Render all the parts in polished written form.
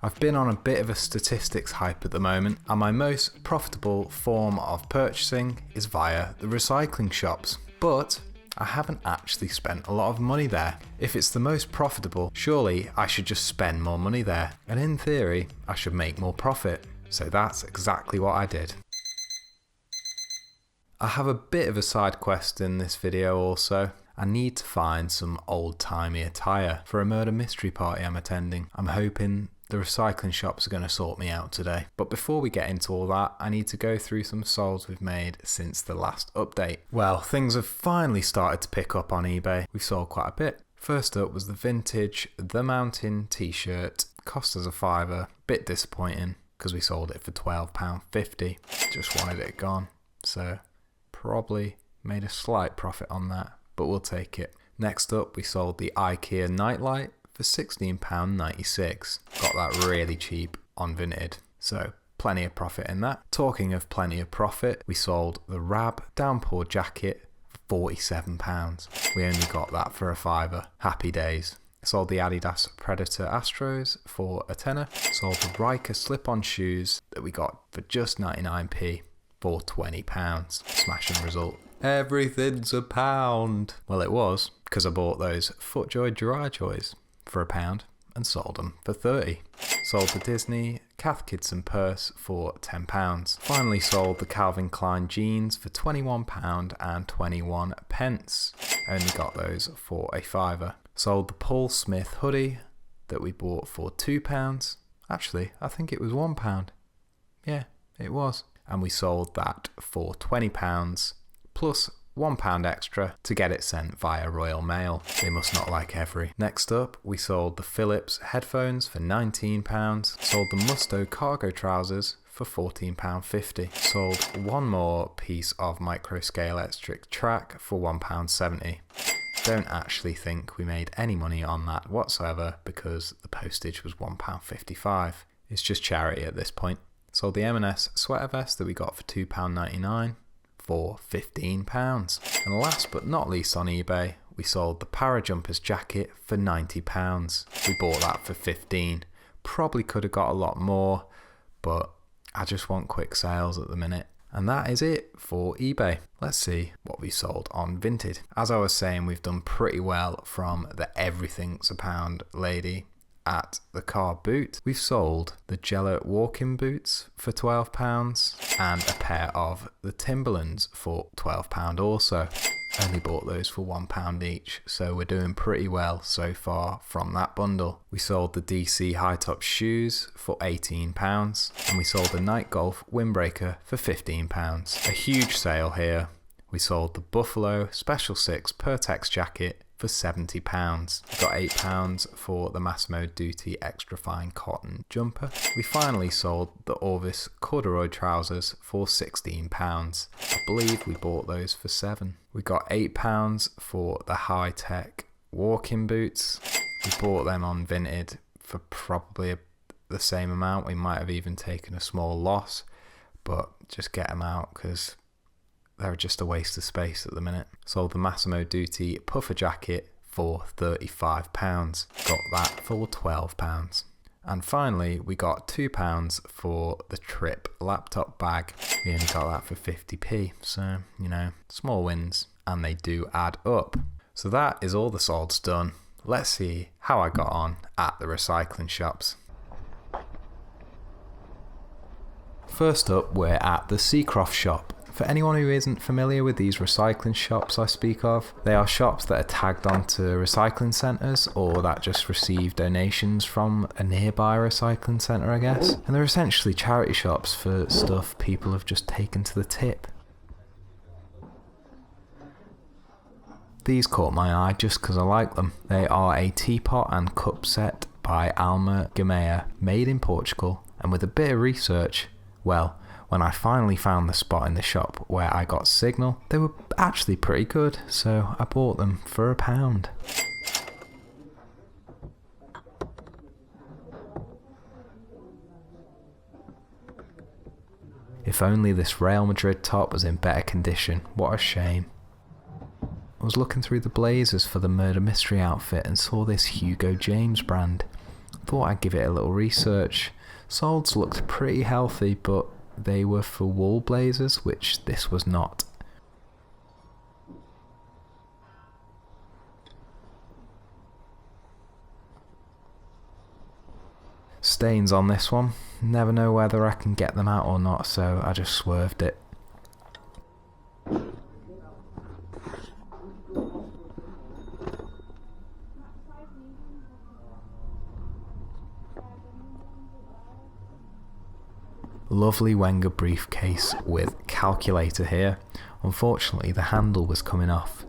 I've been on a bit of a statistics hype at the moment, and my most profitable form of purchasing is via the recycling shops. But I haven't actually spent a lot of money there. If it's the most profitable, surely I should just spend more money there. And in theory, I should make more profit. So that's exactly what I did. I have a bit of a side quest in this video also. I need to find some old-timey attire for a murder mystery party I'm attending. I'm hoping the recycling shops are going to sort me out today. But before we get into all that, I need to go through some solds we've made since the last update. Well, things have finally started to pick up on eBay. We've sold quite a bit. First up was the vintage The Mountain t-shirt. Cost us a £5. Bit disappointing because we sold it for £12.50. Just wanted it gone. So probably made a slight profit on that, but we'll take it. Next up, we sold the IKEA nightlight for £16.96. Got that really cheap on Vinted, so plenty of profit in that. Talking of plenty of profit, we sold the Rab downpour jacket for £47. We only got that for a £5. Happy days. Sold the Adidas Predator Astros for a tenner. Sold the Riker slip-on shoes that we got for just 99p for £20. Smashing result. Everything's a pound. Well, it was, because I bought those FootJoy Dry Joys for £1 and sold them for 30. Sold the Disney Cath Kidston purse for £10. Finally sold the Calvin Klein jeans for £21 and 21 pence. Only got those for a £5. Sold the Paul Smith hoodie that we bought for £2. Actually, I think it was £1. Yeah, it was. And we sold that for £20 plus £1 extra to get it sent via Royal Mail. They must not like every. Next up, we sold the Philips headphones for £19. Sold the Musto cargo trousers for £14.50. Sold one more piece of micro-scale electric track for £1.70. Don't actually think we made any money on that whatsoever because the postage was £1.55. It's just charity at this point. Sold the M&S sweater vest that we got for £2.99. for £15. And last but not least on eBay, we sold the Parajumpers jacket for £90. We bought that for £15. Probably could have got a lot more, but I just want quick sales at the minute. And that is it for eBay. Let's see what we sold on Vinted. As I was saying, we've done pretty well from the everything's a pound lady at the car boot. We've sold the Gellert walking boots for £12 and a pair of the Timberlands for £12 also. Only bought those for £1 each, so we're doing pretty well so far from that bundle. We sold the DC high top shoes for £18 and we sold the Night Golf windbreaker for £15. A huge sale here. We sold the Buffalo Special 6 Pertex jacket for £70. Got £8 for the Massimo Dutti extra fine cotton jumper. We finally sold the Orvis corduroy trousers for £16. I believe we bought those for £7. We got £8 for the high-tech walking boots. We bought them on Vinted for probably the same amount. We might have even taken a small loss, but just get them out because they're just a waste of space at the minute. Sold the Massimo Dutti puffer jacket for £35. Got that for £12. And finally, we got £2 for the Trip laptop bag. We only got that for 50p. So, small wins. And they do add up. So that is all the solds done. Let's see how I got on at the recycling shops. First up, we're at the Seacroft shop. For anyone who isn't familiar with these recycling shops I speak of, they are shops that are tagged onto recycling centres or that just receive donations from a nearby recycling centre, I guess. And they're essentially charity shops for stuff people have just taken to the tip. These caught my eye just because I like them. They are a teapot and cup set by Alma Gamea, made in Portugal, and with a bit of research, well, when I finally found the spot in the shop where I got signal, they were actually pretty good, so I bought them for £1. If only this Real Madrid top was in better condition, what a shame. I was looking through the blazers for the murder mystery outfit and saw this Hugo James brand. Thought I'd give it a little research. Soles looked pretty healthy, but they were for wool blazers, which this was not. Stains on this one. Never know whether I can get them out or not, so I just swerved it. Lovely Wenger briefcase with calculator here. Unfortunately, the handle was coming off.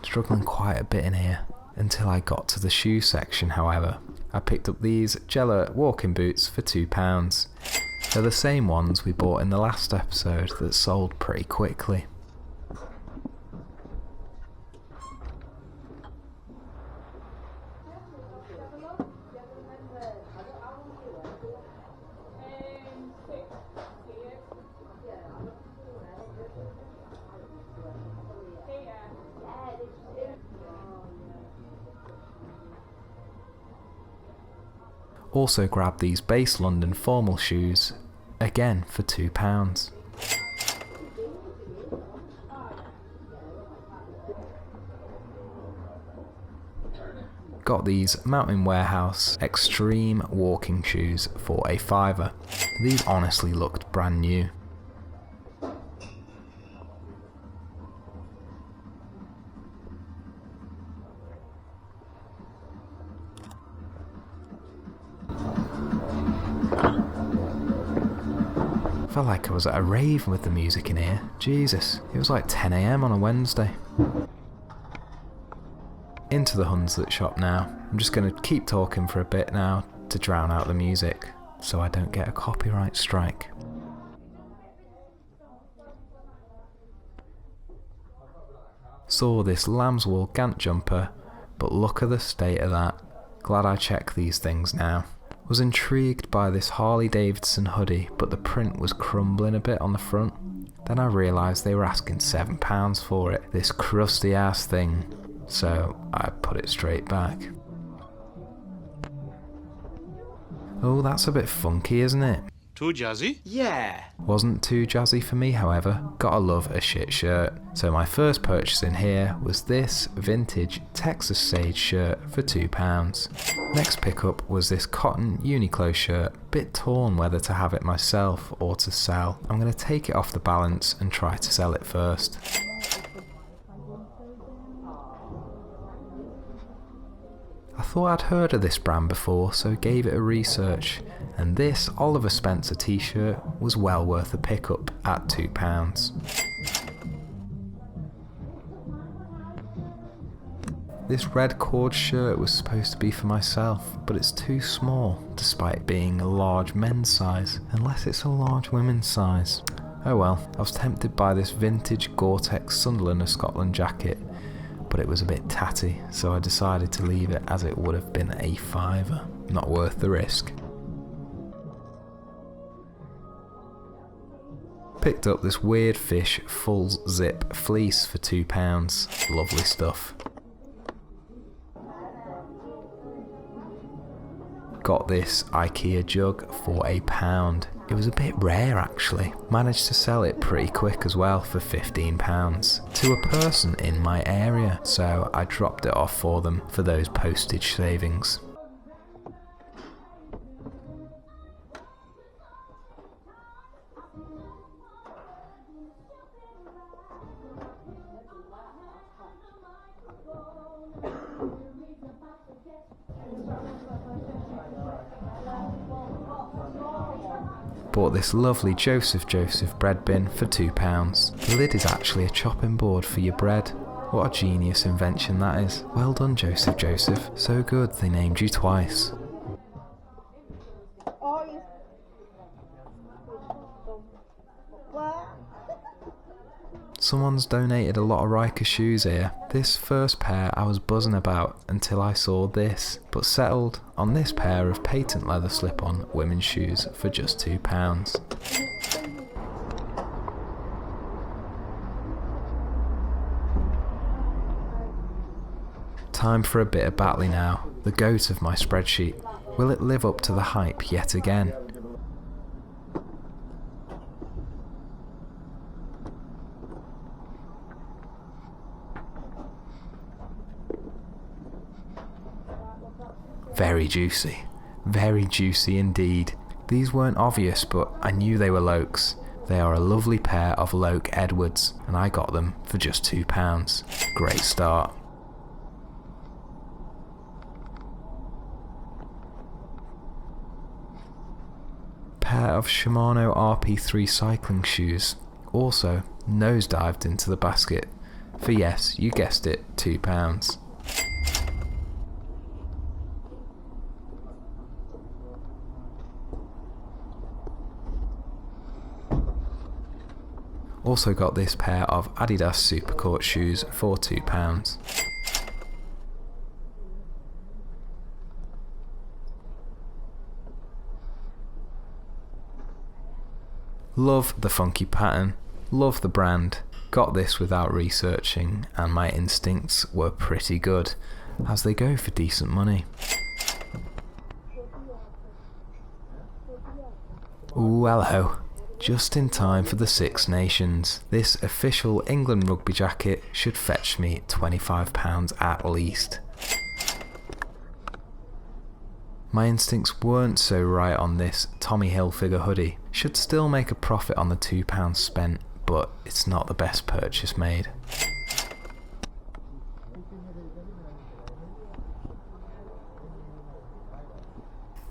Struggling quite a bit in here until I got to the shoe section. However, I picked up these Gela walking boots for £2. They're the same ones we bought in the last episode that sold pretty quickly. Also grabbed these base London formal shoes, again for £2. Got these Mountain Warehouse Extreme walking shoes for a £5. These honestly looked brand new. Felt like I was at a rave with the music in here. Jesus, it was like 10 AM on a Wednesday. Into the Hunslet shop now. I'm just going to keep talking for a bit now to drown out the music, so I don't get a copyright strike. Saw this lambswool Gant jumper, but look at the state of that. Glad I checked these things now. Was intrigued by this Harley Davidson hoodie, but the print was crumbling a bit on the front. Then I realised they were asking £7 for it, this crusty ass thing, so I put it straight back. Oh, that's a bit funky, isn't it? Too jazzy? Yeah. Wasn't too jazzy for me, however. Gotta love a shit shirt. So my first purchase in here was this vintage Texas Sage shirt for £2. Next pickup was this cotton Uniqlo shirt. Bit torn whether to have it myself or to sell. I'm gonna take it off the balance and try to sell it first. I thought I'd heard of this brand before, so gave it a research, and this Oliver Spencer t-shirt was well worth a pickup at £2. This red cord shirt was supposed to be for myself, but it's too small, despite being a large men's size, unless it's a large women's size. Oh well, I was tempted by this vintage Gore-Tex Sunderland of Scotland jacket, but it was a bit tatty, so I decided to leave it as it would have been a £5. Not worth the risk. Picked up this weird fish full zip fleece for £2. Lovely stuff. Got this IKEA jug for £1. It was a bit rare actually. Managed to sell it pretty quick as well for £15 to a person in my area, so I dropped it off for them for those postage savings. Bought this lovely Joseph bread bin for £2. The lid is actually a chopping board for your bread. What a genius invention that is. Well done, Joseph. So good they named you twice. Someone's donated a lot of Riker shoes here. This first pair I was buzzing about until I saw this, but settled on this pair of patent leather slip-on women's shoes for just £2. Time for a bit of Batley now, the goat of my spreadsheet. Will it live up to the hype yet again? Very juicy indeed. These weren't obvious, but I knew they were Lokes. They are a lovely pair of Loke Edwards, and I got them for just £2. Great start. Pair of Shimano RP3 cycling shoes, also nosedived into the basket for, yes, you guessed it, £2. Also got this pair of Adidas Supercourt shoes for £2. Love the funky pattern, love the brand, got this without researching, and my instincts were pretty good, as they go for decent money. Ooh, hello. Just in time for the Six Nations. This official England rugby jacket should fetch me £25 at least. My instincts weren't so right on this Tommy Hilfiger hoodie. Should still make a profit on the £2 spent, but it's not the best purchase made.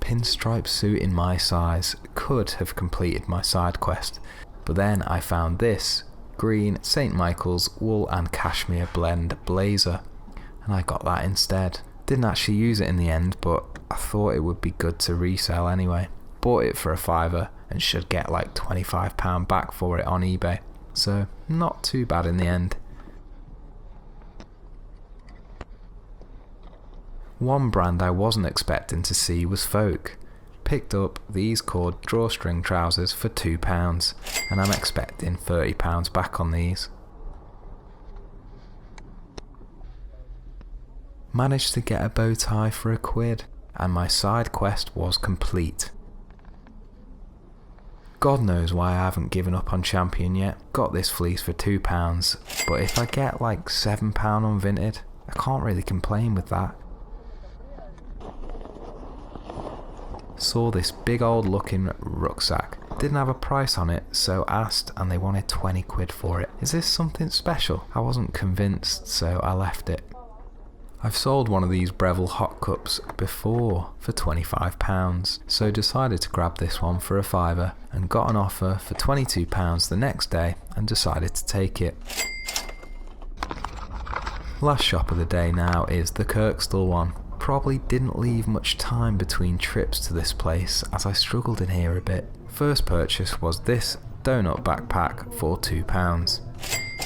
Pinstripe suit in my size could have completed my side quest, but then I found this green St. Michael's wool and cashmere blend blazer, and I got that instead. Didn't actually use it in the end, but I thought it would be good to resell anyway. Bought it for £5 and should get like £25 back for it on eBay, so not too bad in the end. One brand I wasn't expecting to see was Folk. Picked up these cord drawstring trousers for £2, and I'm expecting £30 back on these. Managed to get a bow tie for £1, and my side quest was complete. God knows why I haven't given up on Champion yet. Got this fleece for £2, but if I get like £7 unvinted, I can't really complain with that. Saw this big old looking rucksack. Didn't have a price on it, so asked and they wanted £20 for it. Is this something special? I wasn't convinced, so I left it. I've sold one of these Breville hot cups before for £25, so decided to grab this one for £5 and got an offer for £22 the next day and decided to take it. Last shop of the day now is the Kirkstall one. Probably didn't leave much time between trips to this place as I struggled in here a bit. First purchase was this donut backpack for £2.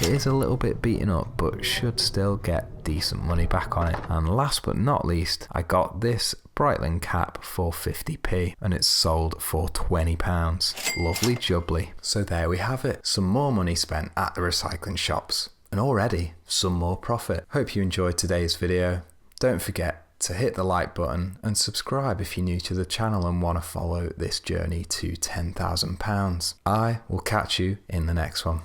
It is a little bit beaten up but should still get decent money back on it. And last but not least, I got this Breitling cap for 50p and it's sold for £20. Lovely jubbly. So there we have it, some more money spent at the recycling shops and already some more profit. Hope you enjoyed today's video. Don't forget to hit the like button and subscribe if you're new to the channel and want to follow this journey to £10,000. I will catch you in the next one.